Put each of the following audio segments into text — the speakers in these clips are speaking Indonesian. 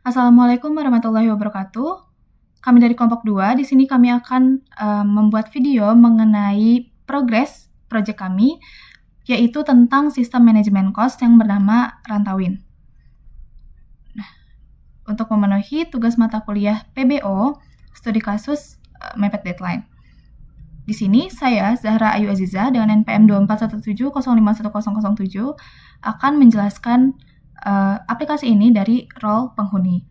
Assalamualaikum warahmatullahi wabarakatuh. Kami dari kelompok 2, di sini kami akan membuat video mengenai progres proyek kami, yaitu tentang sistem manajemen cost yang bernama Rantauin. Nah, untuk memenuhi tugas mata kuliah PBO, studi kasus mepet deadline. Di sini saya, Zahra Ayu Aziza, dengan NPM 2417051007 akan menjelaskan aplikasi ini dari role penghuni.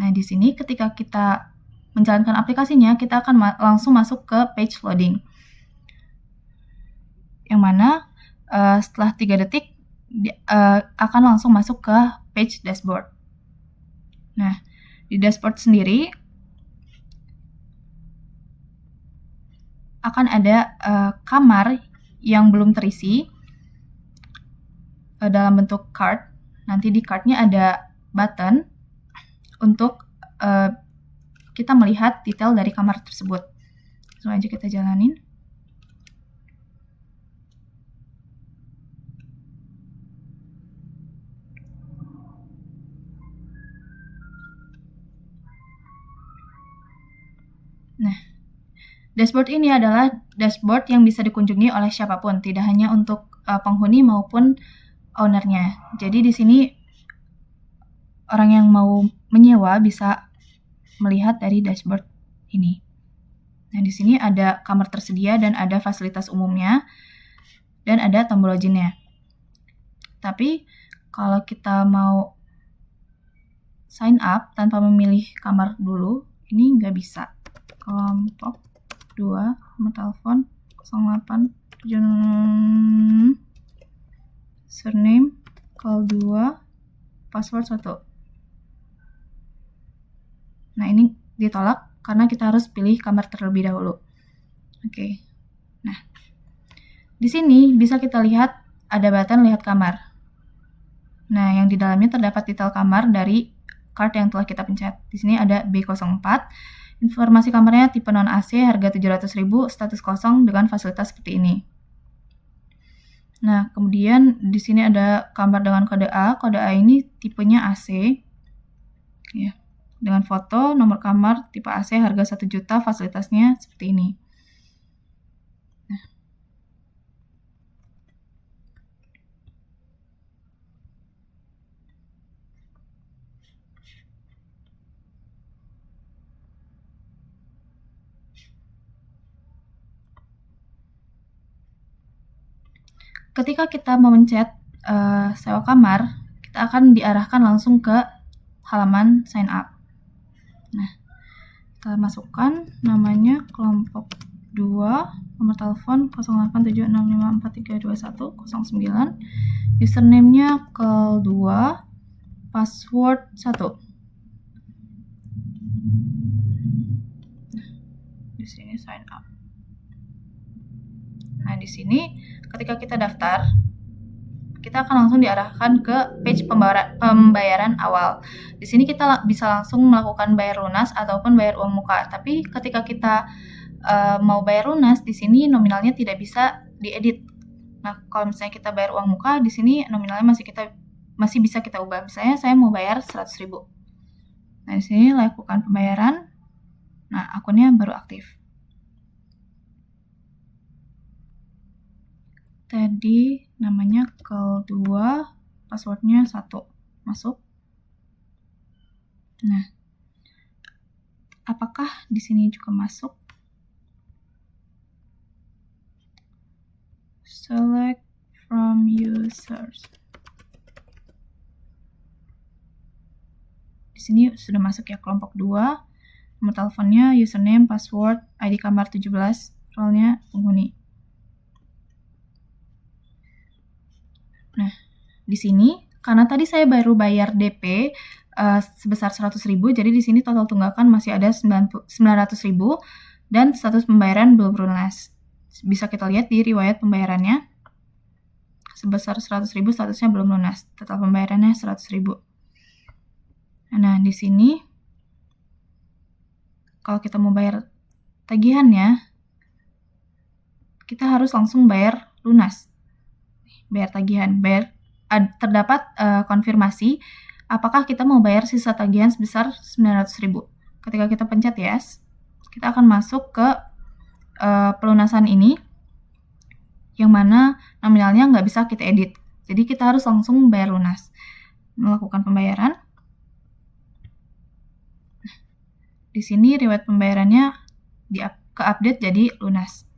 Nah, di sini ketika kita menjalankan aplikasinya, kita akan langsung masuk ke page loading. Yang mana setelah 3 detik akan langsung masuk ke page dashboard. Nah, di dashboard sendiri akan ada kamar yang belum terisi dalam bentuk card. Nanti di cardnya ada button untuk kita melihat detail dari kamar tersebut. Langsung aja kita jalanin. Nah, dashboard ini adalah dashboard yang bisa dikunjungi oleh siapapun, tidak hanya untuk penghuni maupun ownernya. Jadi di sini orang yang mau menyewa bisa melihat dari dashboard ini. Nah, di sini ada kamar tersedia dan ada fasilitas umumnya dan ada tombol loginnya. Tapi kalau kita mau sign up tanpa memilih kamar dulu, ini nggak bisa. Kelompok 2, nomor telepon 08 surname, call 2, password 1. Nah, ini ditolak karena kita harus pilih kamar terlebih dahulu. Oke. Nah, di sini bisa kita lihat ada button lihat kamar. Nah, yang di dalamnya terdapat detail kamar dari card yang telah kita pencet. Di sini ada B04. Informasi kamarnya tipe non AC, harga 700.000, status kosong dengan fasilitas seperti ini. Nah, kemudian di sini ada kamar dengan kode A. Kode A ini tipenya AC. Ya. Dengan foto, nomor kamar, tipe AC, harga 1 juta, fasilitasnya seperti ini. Nah. Ketika kita memencet sewa kamar, kita akan diarahkan langsung ke halaman sign up. Nah, kita masukkan namanya kelompok 2, nomor telepon 087654321009, username-nya call2, password 1. Di sini sign up. Nah, di sini ketika kita daftar, kita akan langsung diarahkan ke page pembayaran awal. Di sini kita bisa langsung melakukan bayar lunas ataupun bayar uang muka. Tapi ketika kita mau bayar lunas, di sini nominalnya tidak bisa diedit. Nah, kalau misalnya kita bayar uang muka, di sini nominalnya masih bisa kita ubah. Misalnya saya mau bayar 100.000. Nah, di sini lakukan pembayaran. Nah, akunnya baru aktif. Tadi namanya call2, passwordnya 1. Masuk. Nah, apakah di sini juga masuk? Select from users. Di sini sudah masuk ya kelompok 2. Nomor teleponnya, username, password, ID kamar 17, role-nya penghuni. Nah, di sini karena tadi saya baru bayar DP sebesar 100.000, jadi di sini total tunggakan masih ada 900.000 dan status pembayaran belum lunas. Bisa kita lihat di riwayat pembayarannya. Sebesar 100.000 statusnya belum lunas. Total pembayarannya 100.000. Nah, di sini kalau kita mau bayar tagihannya, kita harus langsung bayar lunas. Bayar tagihan, terdapat konfirmasi apakah kita mau bayar sisa tagihan sebesar 900.000. Ketika kita pencet yes, kita akan masuk ke pelunasan ini, yang mana nominalnya nggak bisa kita edit. Jadi kita harus langsung bayar lunas. Melakukan pembayaran. Di sini riwayat pembayarannya ke-update jadi lunas.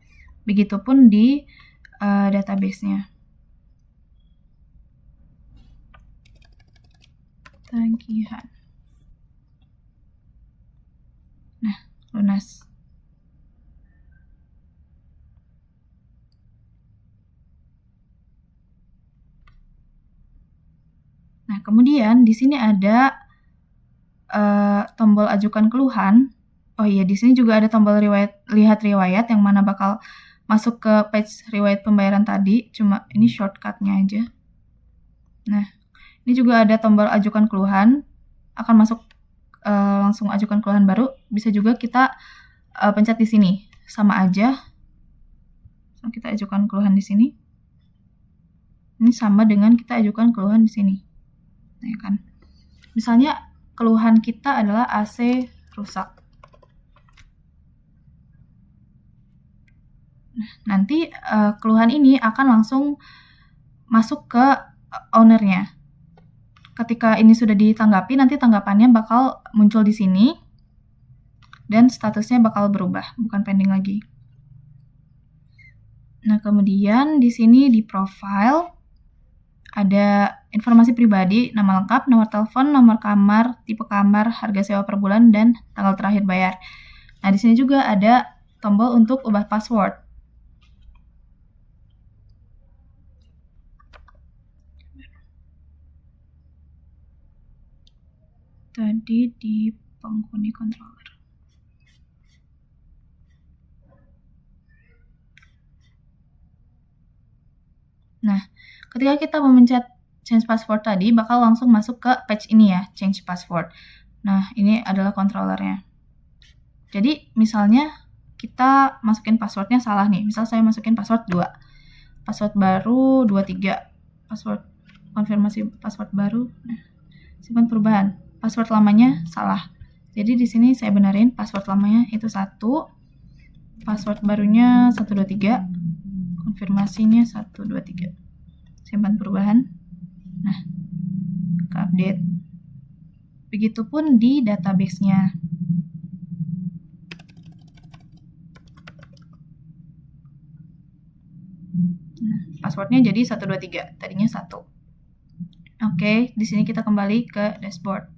Begitupun di database-nya. Tagihan. Nah, lunas. Nah, kemudian di sini ada tombol ajukan keluhan. Oh iya, di sini juga ada tombol lihat riwayat yang mana bakal masuk ke page riwayat pembayaran tadi. Cuma ini shortcut-nya aja. Nah, ini juga ada tombol ajukan keluhan. Akan masuk langsung ajukan keluhan baru. Bisa juga kita pencet di sini. Sama aja. So, kita ajukan keluhan di sini. Ini sama dengan kita ajukan keluhan di sini. Nah, kan. Misalnya keluhan kita adalah AC rusak. Nah, nanti keluhan ini akan langsung masuk ke owner-nya. Ketika ini sudah ditanggapi, nanti tanggapannya bakal muncul di sini dan statusnya bakal berubah, bukan pending lagi. Nah, kemudian di sini di profile ada informasi pribadi, nama lengkap, nomor telepon, nomor kamar, tipe kamar, harga sewa per bulan, dan tanggal terakhir bayar. Nah, di sini juga ada tombol untuk ubah password. Tadi di penghuni controller. Nah, ketika kita memencet change password tadi, bakal langsung masuk ke page ini ya, change password. Nah, ini adalah controllernya. Jadi, misalnya kita masukin passwordnya salah nih. Misal saya masukin password 2. Password baru 23. Password konfirmasi password baru. Nah, simpan perubahan. Password lamanya salah. Jadi di sini saya benerin password lamanya itu 1. Password barunya 123. Konfirmasinya 123. Simpan perubahan. Nah, ke update. Begitupun di database-nya. Nah, passwordnya jadi 123, tadinya 1. Oke, di sini kita kembali ke dashboard.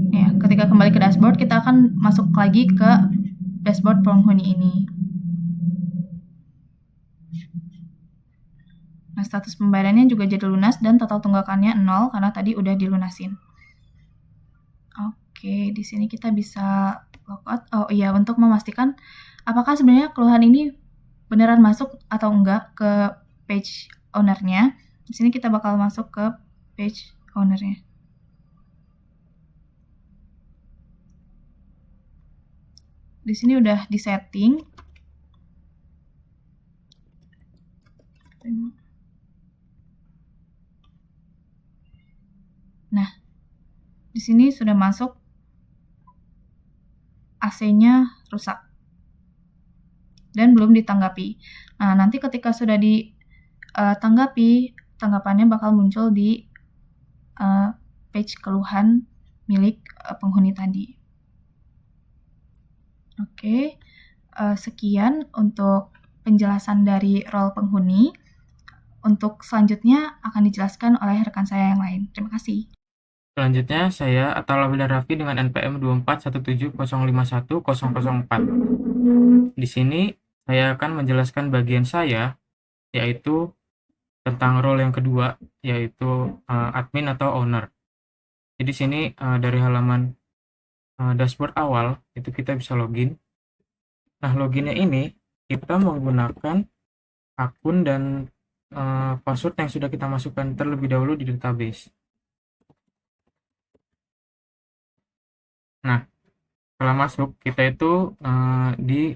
Ya, ketika kembali ke dashboard, kita akan masuk lagi ke dashboard penghuni ini. Nah, status pembayarannya juga jadi lunas dan total tunggakannya 0 karena tadi udah dilunasin. Oke, di sini kita bisa logout. Oh iya, untuk memastikan apakah sebenarnya keluhan ini beneran masuk atau enggak ke page owner-nya. Di sini kita bakal masuk ke page owner-nya. Di sini udah disetting. Nah, di sini sudah masuk AC-nya rusak dan belum ditanggapi. Nah, nanti ketika sudah ditanggapi, tanggapannya bakal muncul di page keluhan milik penghuni tadi. Oke, sekian untuk penjelasan dari role penghuni. Untuk selanjutnya akan dijelaskan oleh rekan saya yang lain. Terima kasih. Selanjutnya, saya Atalawila Raffi dengan NPM 24170510004. Di sini, saya akan menjelaskan bagian saya, yaitu tentang role yang kedua, yaitu admin atau owner. Jadi di sini dari halaman dashboard awal, itu kita bisa login. Nah, loginnya ini, kita menggunakan akun dan password yang sudah kita masukkan terlebih dahulu di database. Nah, setelah masuk, kita itu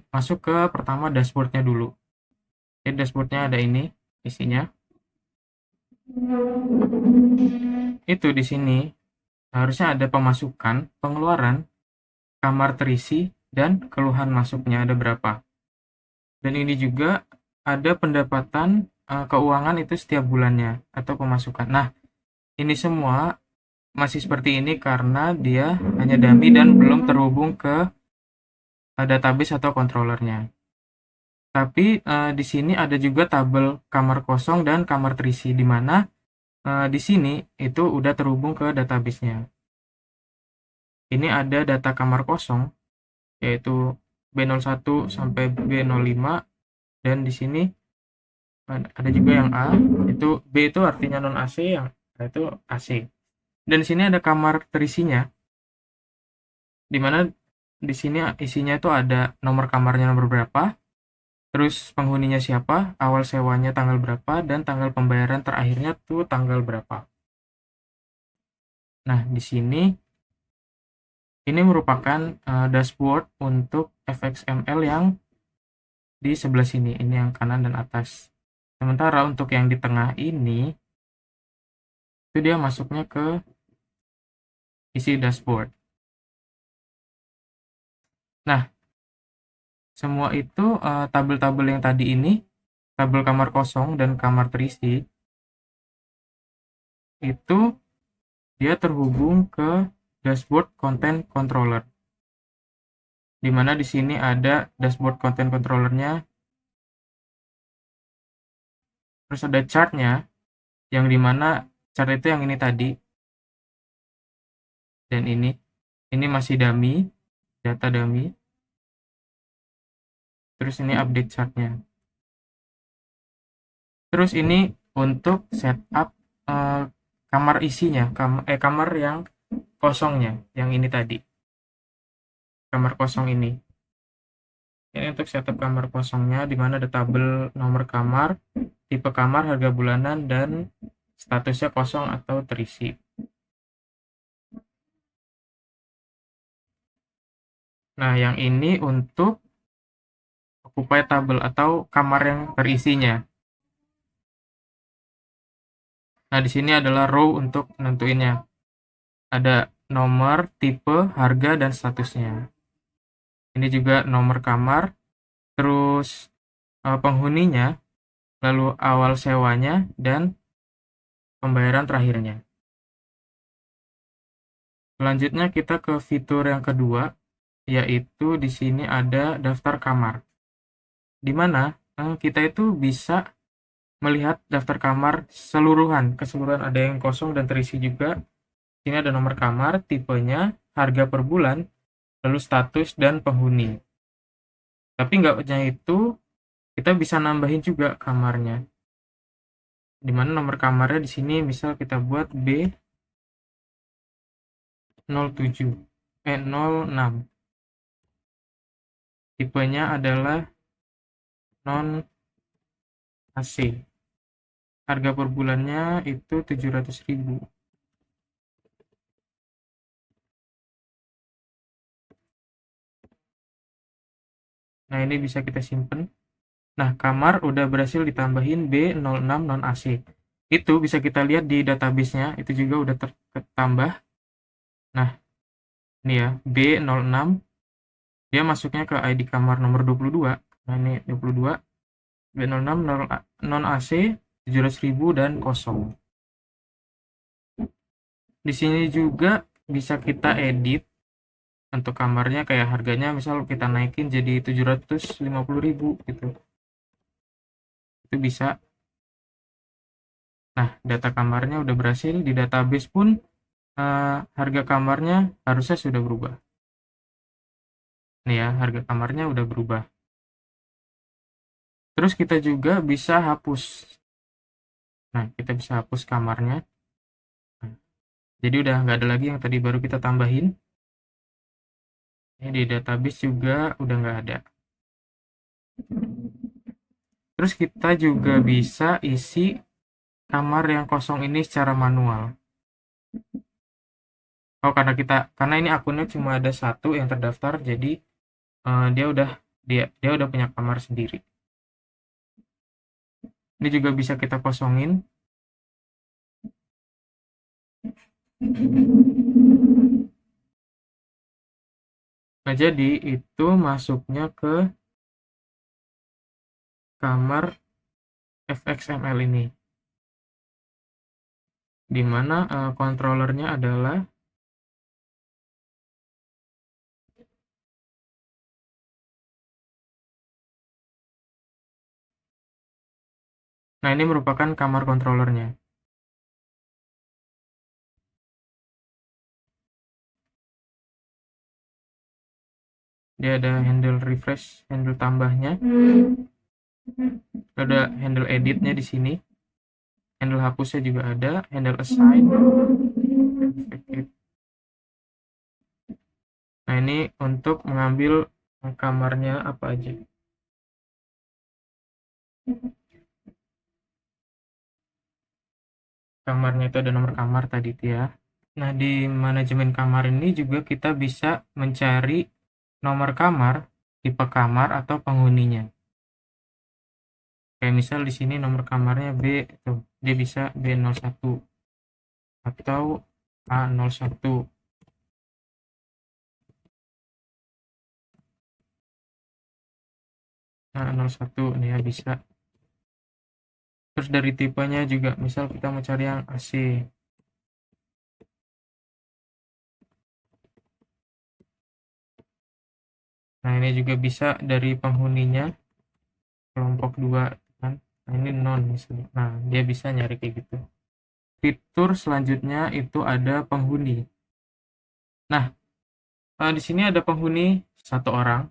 masuk ke pertama dashboardnya dulu. Jadi dashboardnya ada ini isinya. itu di sini harusnya ada pemasukan, pengeluaran, kamar terisi, dan keluhan masuknya ada berapa. Dan ini juga ada pendapatan keuangan itu setiap bulannya atau pemasukan. Nah, ini semua masih seperti ini karena dia hanya dummy dan belum terhubung ke database atau controllernya. Tapi di sini ada juga tabel kamar kosong dan kamar terisi, di mana di sini itu udah terhubung ke database-nya. Ini ada data kamar kosong, yaitu B01 sampai B05, dan di sini ada juga yang A, itu B itu artinya non AC, yang A itu AC. Dan di sini ada kamar terisinya, di mana di sini isinya itu ada nomor kamarnya nomor berapa, terus penghuninya siapa, awal sewanya tanggal berapa, dan tanggal pembayaran terakhirnya tuh tanggal berapa. Nah, di sini ini merupakan dashboard untuk FXML yang di sebelah sini, ini yang kanan dan atas. Sementara untuk yang di tengah ini, itu dia masuknya ke isi dashboard. Nah, semua itu tabel-tabel yang tadi ini, tabel kamar kosong dan kamar terisi, itu dia terhubung ke dashboard content controller. Di mana di sini ada dashboard content controllernya, terus ada chartnya, yang dimana chart itu yang ini tadi, dan ini masih dummy, data dummy. Terus ini update chartnya. Terus ini untuk setup kamar isinya, kamar yang kosongnya, yang ini tadi, kamar kosong ini. Ini untuk setup kamar kosongnya, di mana ada tabel nomor kamar, tipe kamar, harga bulanan, dan statusnya kosong atau terisi. Nah, yang ini untuk occupied table atau kamar yang terisinya. Nah, di sini adalah row untuk nentuinnya. Ada nomor, tipe, harga, dan statusnya. Ini juga nomor kamar, terus penghuninya, lalu awal sewanya, dan pembayaran terakhirnya. Selanjutnya kita ke fitur yang kedua, yaitu di sini ada daftar kamar. Di mana kita itu bisa melihat daftar kamar keseluruhan ada yang kosong dan terisi juga. Ini ada nomor kamar, tipenya, harga per bulan, lalu status dan penghuni. Tapi nggak hanya itu, kita bisa nambahin juga kamarnya. Dimana nomor kamarnya di sini misal kita buat B06. Tipenya adalah non AC. Harga per bulannya itu 700.000. Nah, ini bisa kita simpen. Nah, kamar udah berhasil ditambahin B06 non AC. Itu bisa kita lihat di database-nya, itu juga udah tertambah. Nah, ini ya, B06, dia masuknya ke ID kamar nomor 22. Nah, ini 22, B06 non AC, 700.000 dan kosong. Di sini juga bisa kita edit untuk kamarnya, kayak harganya misal kita naikin jadi 750.000 gitu. Itu bisa. Nah, data kamarnya udah berhasil di database pun, harga kamarnya harusnya sudah berubah. Nih ya, harga kamarnya udah berubah. Terus kita juga bisa hapus. Nah, kita bisa hapus kamarnya. Nah, jadi udah nggak ada lagi yang tadi baru kita tambahin. Ini di database juga udah nggak ada. Terus kita juga bisa isi kamar yang kosong ini secara manual. Oh, karena ini akunnya cuma ada satu yang terdaftar, jadi dia udah punya kamar sendiri. Ini juga bisa kita kosongin. Nah, jadi itu masuknya ke kamar fxml ini, di mana controllernya adalah nah, ini merupakan kamar controllernya. Dia ada handle refresh, handle tambahnya, ada handle editnya di sini, handle hapusnya juga ada, handle assign. Nah, ini untuk mengambil kamarnya apa aja. Kamarnya itu ada nomor kamar tadi itu ya. Nah, di manajemen kamar ini juga kita bisa mencari nomor kamar, tipe kamar atau penghuninya. Kayak misal di sini nomor kamarnya B, tuh, dia bisa B01 atau A01. Nah, 01 nih ya bisa. Terus dari tipenya juga, misal kita mau cari yang AC. Nah, ini juga bisa dari penghuninya, kelompok 2 kan. Nah, ini non misalnya. Nah, dia bisa nyari kayak gitu. Fitur selanjutnya itu ada penghuni. Nah, di sini ada penghuni satu orang,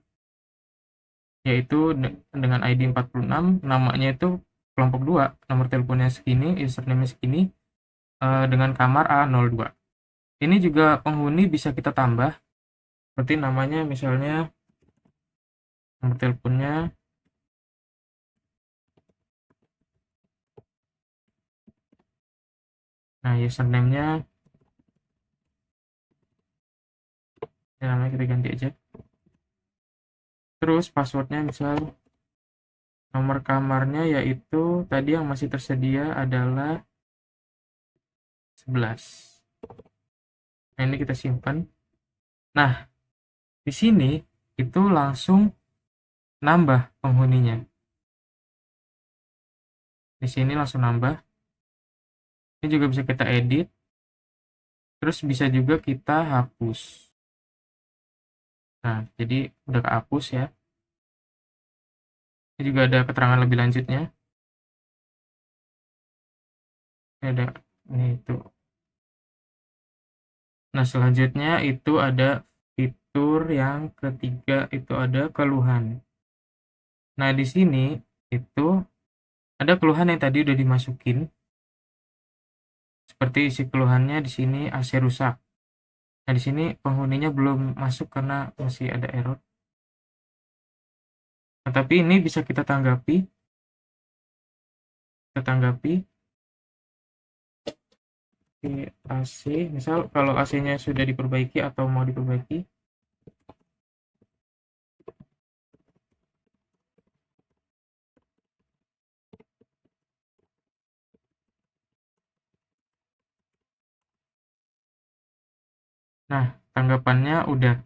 yaitu dengan ID 46, namanya itu kelompok 2, nomor teleponnya segini, username segini, dengan kamar A02. Ini juga penghuni bisa kita tambah, seperti namanya misalnya, nomor teleponnya, nah username-nya, ya namanya kita ganti aja. Terus passwordnya misal, nomor kamarnya yaitu tadi yang masih tersedia adalah 11. Nah, ini kita simpan. Nah, di sini itu langsung nambah penghuninya. Di sini langsung nambah. Ini juga bisa kita edit. Terus bisa juga kita hapus. Nah, jadi udah kehapus ya. Ini juga ada keterangan lebih lanjutnya. Ini ada ini itu. Nah, selanjutnya itu ada fitur yang ketiga, itu ada keluhan. Nah, di sini itu ada keluhan yang tadi udah dimasukin. Seperti isi keluhannya di sini AC rusak. Nah, di sini penghuninya belum masuk karena masih ada error. Nah, tapi ini bisa kita tanggapi. Kita tanggapi di AC. Misal kalau AC-nya sudah diperbaiki atau mau diperbaiki. Nah, tanggapannya udah.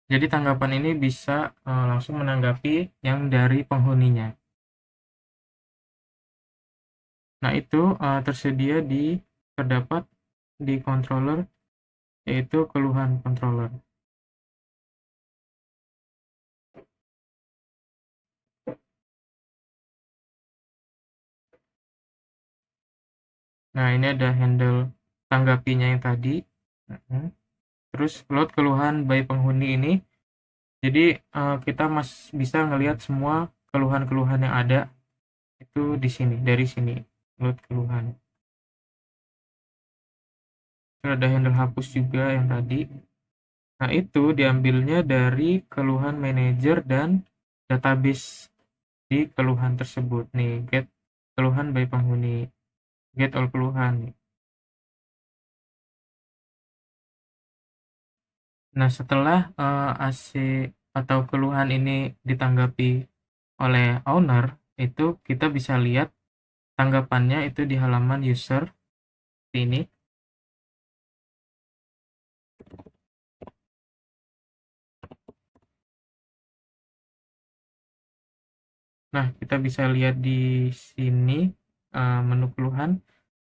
Jadi tanggapan ini bisa langsung menanggapi yang dari penghuninya. Nah, itu tersedia terdapat di controller, yaitu keluhan controller. Nah, ini ada handle tanggapinya yang tadi. Terus load keluhan by penghuni ini. Jadi kita bisa ngelihat semua keluhan-keluhan yang ada itu di sini, dari sini load keluhan. Terus ada handle hapus juga yang tadi. Nah, itu diambilnya dari keluhan manager dan database di keluhan tersebut nih, get keluhan by penghuni, get all keluhan. Nah, setelah AC atau keluhan ini ditanggapi oleh owner, itu kita bisa lihat tanggapannya itu di halaman user ini. Nah, kita bisa lihat di sini menu keluhan.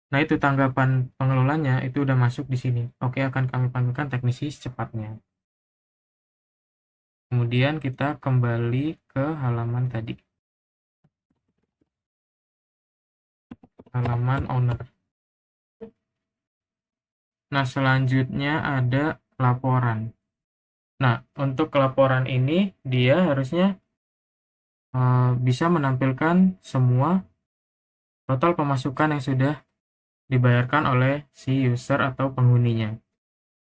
Nah, itu tanggapan pengelolanya itu udah masuk di sini. Oke, akan kami panggilkan teknisi secepatnya. Kemudian kita kembali ke halaman tadi. Halaman owner. Nah, selanjutnya ada laporan. Nah, untuk laporan ini dia harusnya bisa menampilkan semua total pemasukan yang sudah dibayarkan oleh si user atau penghuninya.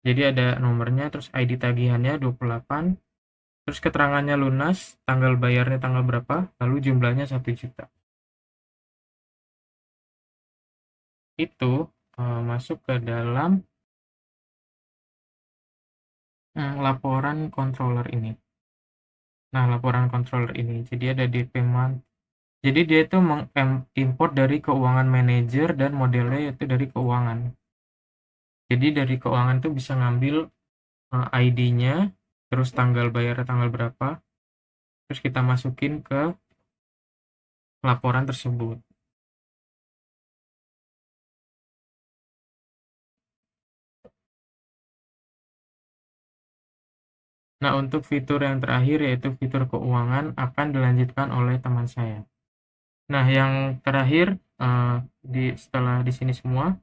Jadi ada nomornya, terus ID tagihannya 28, terus keterangannya lunas, tanggal bayarnya tanggal berapa, lalu jumlahnya 1 juta. Itu masuk ke dalam laporan controller ini. Nah, laporan controller ini, jadi ada di payment. Jadi dia itu mengimport dari keuangan manager dan modelnya itu dari keuangan. Jadi dari keuangan itu bisa ngambil ID-nya, terus tanggal bayarnya tanggal berapa, terus kita masukin ke laporan tersebut. Nah, untuk fitur yang terakhir yaitu fitur keuangan akan dilanjutkan oleh teman saya. Nah, yang terakhir setelah di sini semua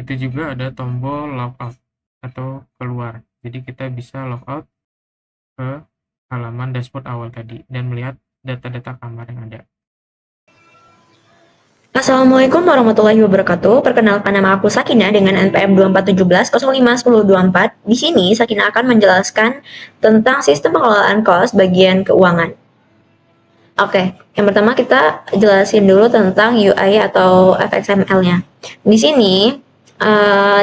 itu juga ada tombol logout atau keluar. Jadi kita bisa logout ke halaman dashboard awal tadi dan melihat data-data kamar yang ada. Assalamualaikum warahmatullahi wabarakatuh. Perkenalkan, nama aku Sakina dengan NPM 2417 051024. Di sini Sakina akan menjelaskan tentang sistem pengelolaan kos bagian keuangan. Oke, yang pertama kita jelasin dulu tentang UI atau FXML-nya. Di sini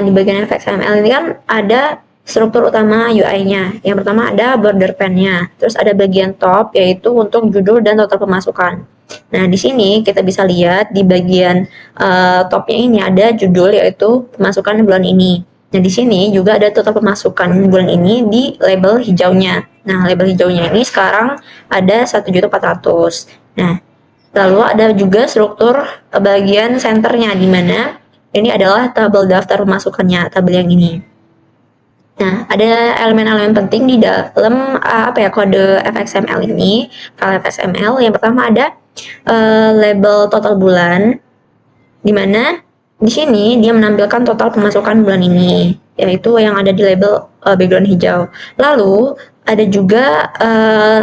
di bagian FXML ini kan ada struktur utama UI-nya. Yang pertama ada border pen-nya, terus ada bagian top yaitu untuk judul dan total pemasukan. Nah, di sini kita bisa lihat di bagian topnya ini ada judul yaitu pemasukan bulan ini. Nah, di sini juga ada total pemasukan bulan ini di label hijaunya. Nah, label hijaunya ini sekarang ada 1.400.000. Nah, lalu ada juga struktur bagian senternya di mana ini adalah tabel daftar pemasukannya, tabel yang ini. Nah, ada elemen-elemen penting di dalam kode FXML ini, file FXML. Yang pertama ada label total bulan, di mana di sini dia menampilkan total pemasukan bulan ini, yaitu yang ada di label background hijau. Lalu ada juga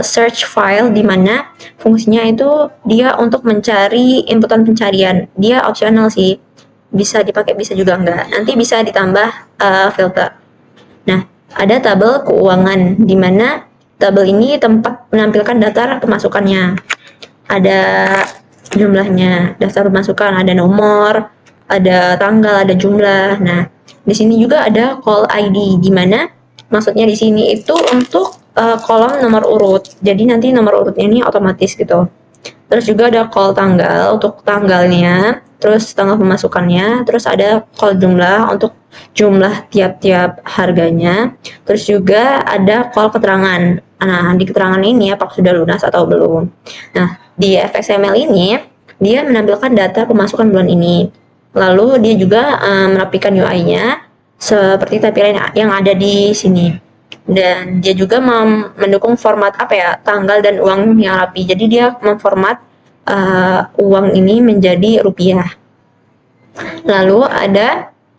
search file, di mana fungsinya itu dia untuk mencari inputan pencarian. Dia opsional sih, bisa dipakai bisa juga enggak. Nanti bisa ditambah filter. Nah, ada tabel keuangan, di mana tabel ini tempat menampilkan data pemasukannya. Ada jumlahnya, daftar pemasukan, ada nomor, ada tanggal, ada jumlah. Nah, di sini juga ada call ID, di mana maksudnya di sini itu untuk kolom nomor urut. Jadi nanti nomor urutnya ini otomatis gitu. Terus juga ada call tanggal untuk tanggalnya, terus tanggal pemasukannya, terus ada call jumlah untuk jumlah tiap-tiap harganya, terus juga ada call keterangan. Nah, di keterangan ini apakah sudah lunas atau belum. Nah, di FXML ini dia menampilkan data pemasukan bulan ini. Lalu dia juga merapikan UI-nya seperti tampilan yang ada di sini. Dan dia juga mendukung format tanggal dan uang yang rapi. Jadi dia memformat uang ini menjadi rupiah. Lalu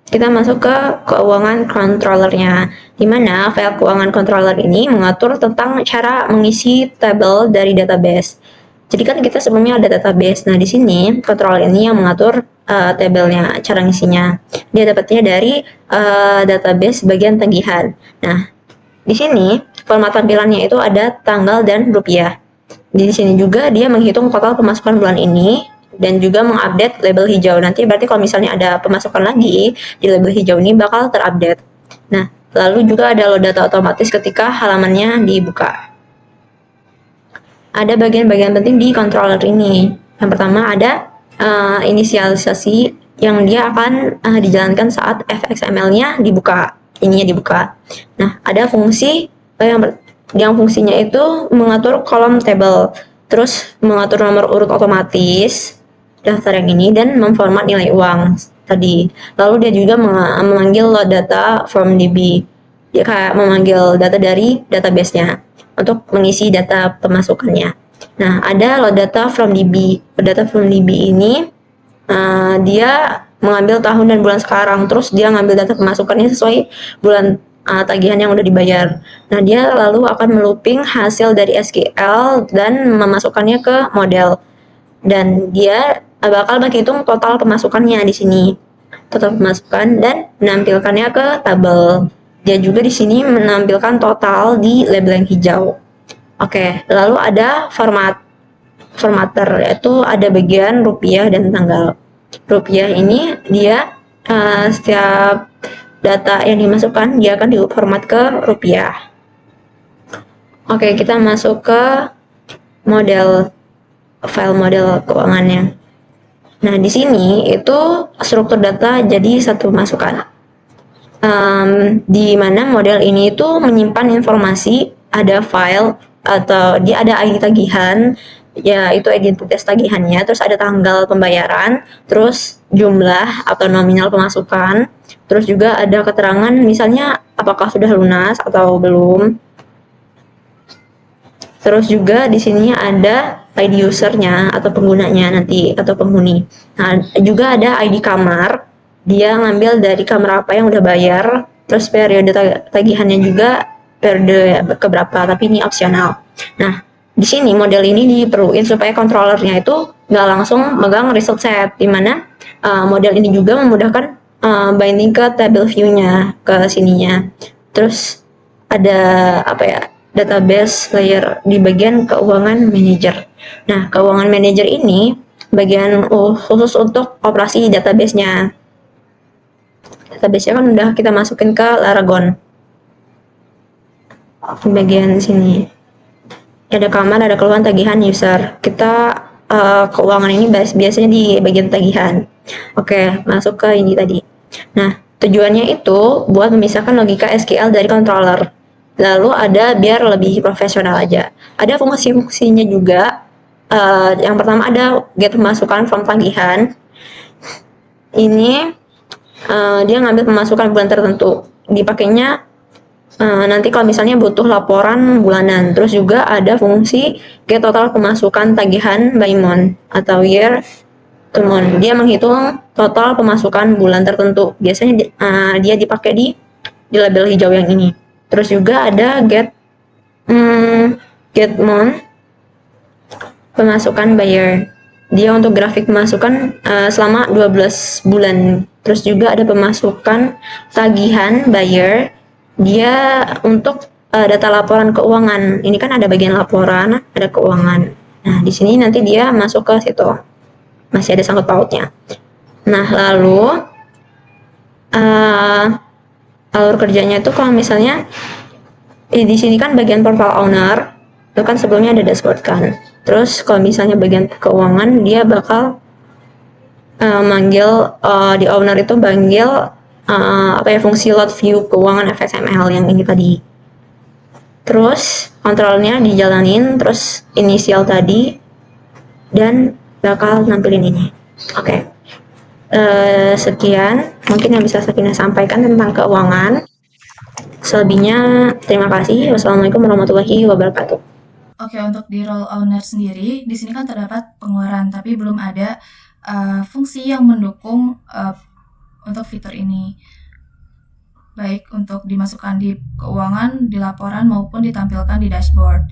kita masuk ke keuangan controllernya, di mana file keuangan controller ini mengatur tentang cara mengisi tabel dari database. Jadi kan kita sebelumnya ada database. Nah, di sini controller ini yang mengatur tabelnya, cara ngisinya. Dia dapatnya dari database bagian tagihan. Nah, di sini format tampilannya itu ada tanggal dan rupiah. Di sini juga dia menghitung total pemasukan bulan ini dan juga mengupdate label hijau. Nanti berarti kalau misalnya ada pemasukan lagi di label hijau ini bakal terupdate. Nah, lalu juga ada load data otomatis ketika halamannya dibuka. Ada bagian-bagian penting di controller ini. Yang pertama ada inisialisasi yang dia akan dijalankan saat fxml-nya dibuka, ininya dibuka. Nah, ada fungsi yang fungsinya itu mengatur kolom table, terus mengatur nomor urut otomatis daftar yang ini dan memformat nilai uang tadi. Lalu dia juga memanggil load data from DB. Dia kayak memanggil data dari database-nya untuk mengisi data pemasukannya. Nah, ada load data from DB. Load data from DB ini dia mengambil tahun dan bulan sekarang, terus dia ngambil data pemasukannya sesuai bulan tagihan yang udah dibayar. Nah, dia lalu akan melooping hasil dari SQL dan memasukkannya ke model. Dan dia bakal menghitung total pemasukannya di sini. Total pemasukan dan menampilkannya ke tabel. Dia juga di sini menampilkan total di label yang hijau. Oke, lalu ada formatter, yaitu ada bagian rupiah dan tanggal. Rupiah ini dia setiap data yang dimasukkan dia akan diformat ke rupiah. Oke, kita masuk ke file model keuangannya. Nah, di sini itu struktur data jadi satu masukan. Di mana model ini itu menyimpan informasi, ada file atau dia ada ID tagihan, ya itu identitas tagihannya, terus ada tanggal pembayaran, terus jumlah atau nominal pemasukan, terus juga ada keterangan misalnya apakah sudah lunas atau belum. Terus juga di sini ada ID usernya atau penggunanya nanti atau penghuni. Nah, juga ada ID kamar. Dia ngambil dari kamar apa yang udah bayar. Terus periode tagihannya juga periode keberapa, tapi ini opsional. Nah, di sini model ini diperluin supaya controllernya itu nggak langsung megang result set, dimana model ini juga memudahkan binding ke table view-nya ke sininya. Terus ada apa ya? Database layer di bagian keuangan manager. Nah, keuangan manager ini bagian khusus untuk operasi database-nya. Database-nya kan udah kita masukin ke Laragon. Di bagian sini. Ada kamar, ada keluhan tagihan user. Kita keuangan ini biasanya di bagian tagihan. Oke, masuk ke ini tadi. Nah, tujuannya itu buat memisahkan logika SQL dari controller. Lalu ada biar lebih profesional aja. Ada fungsi-fungsinya juga. Yang pertama ada get pemasukan from tagihan. Ini dia ngambil pemasukan bulan tertentu. Dipakainya nanti kalau misalnya butuh laporan bulanan. Terus juga ada fungsi get total pemasukan tagihan by month atau year to month. Dia menghitung total pemasukan bulan tertentu. Biasanya dia dipakai di label hijau yang ini. Terus juga ada get month pemasukan buyer. Dia untuk grafik pemasukan selama 12 bulan. Terus juga ada pemasukan tagihan buyer. Dia untuk data laporan keuangan. Ini kan ada bagian laporan, ada keuangan. Nah, di sini nanti dia masuk ke situ. Masih ada sangkut pautnya. Nah, lalu alur kerjanya itu kalau misalnya di sini kan bagian portal owner itu kan sebelumnya ada dashboard kan. Terus kalau misalnya bagian keuangan dia bakal manggil di owner itu manggil fungsi load view keuangan fxml yang ini tadi. Terus kontrolnya dijalanin, terus inisial tadi dan bakal nampilin ini. Oke. Sekian mungkin yang bisa Sakinah sampaikan tentang keuangan. Selebihnya terima kasih. Wassalamualaikum warahmatullahi wabarakatuh. Oke, untuk di role owner sendiri, di sini kan terdapat pengeluaran, tapi belum ada fungsi yang mendukung untuk fitur ini. Baik untuk dimasukkan di keuangan, di laporan, maupun ditampilkan di dashboard.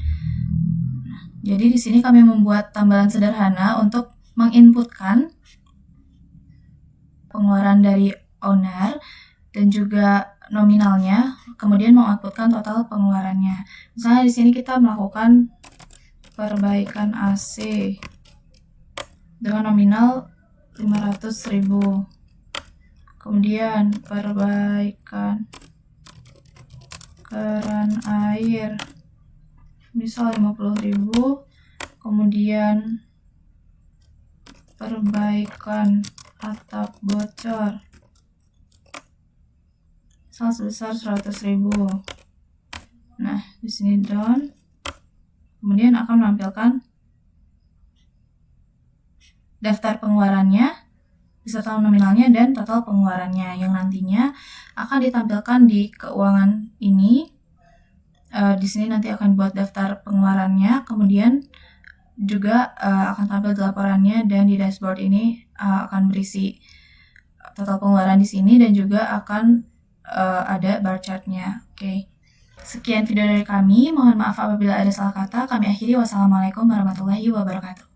Jadi di sini kami membuat tambalan sederhana untuk menginputkan pengeluaran dari owner dan juga nominalnya, kemudian mengoutputkan total pengeluarannya. Misalnya di sini kita melakukan perbaikan AC dengan nominal 500.000. Kemudian perbaikan keran air misal 50.000. Kemudian perbaikan atap bocor sebesar 100.000. Nah, di sini down. Kemudian akan menampilkan daftar pengeluarannya beserta nominalnya dan total pengeluarannya yang nantinya akan ditampilkan di keuangan ini. Di sini nanti akan buat daftar pengeluarannya, kemudian juga akan tampil di laporannya, dan di dashboard ini akan berisi total pengeluaran di sini dan juga akan ada bar chartnya. Oke. Sekian video dari kami. Mohon maaf apabila ada salah kata. Kami akhiri. Wassalamualaikum warahmatullahi wabarakatuh.